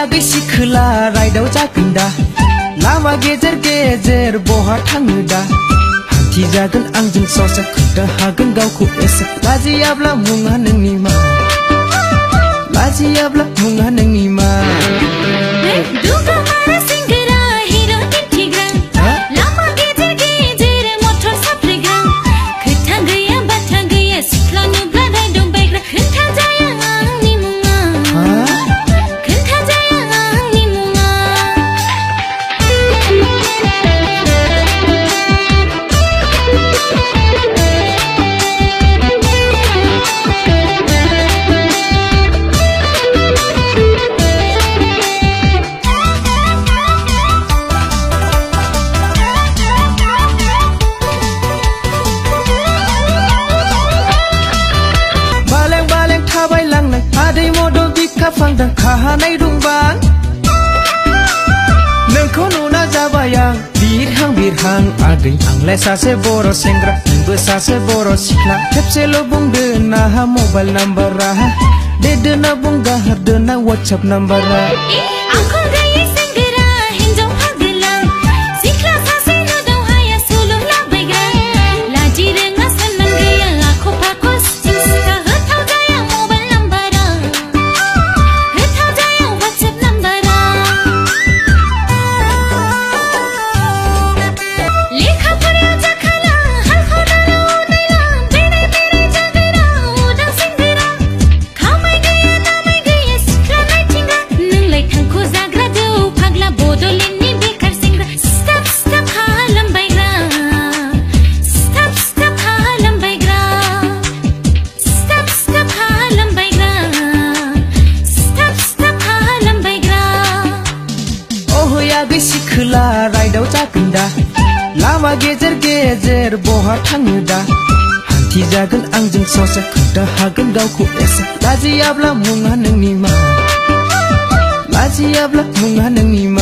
Agwi sikwla Raidao जागोनदा Lama गेजेर गेजेर बहा थाङो दा हान्थि जागोन आंजों ससे खोन्था हागोन गावखौ एसे लाजियाब्ला मुङा नोंनि मा लाजियाब्ला मुङा नोंनि मा Aday modo bika fangdang kahanay dungbang Nengko nuna jabayang birhang aday Anglay sase boro sengra Nengbo sase boro sikla Kepselo bungde naha mobile number raha Dede na bunga harde na whatsapp number raha Aku gaya sengra hinjau hagela Sikla sase nudo haya sulu labaiga Laji renga sanan gaya aku pakos Sista hetau jaya mobile number Agwi sikwla Raidao जागोनदा Lama गेजेर गेजेर बहा थाङो दा हान्थि जागोन आंजों ससे खोन्था हागोन गावखौ एसे लाजियाब्ला मुङा नोंनि मा लाजियाब्ला मुङा नोंनि मा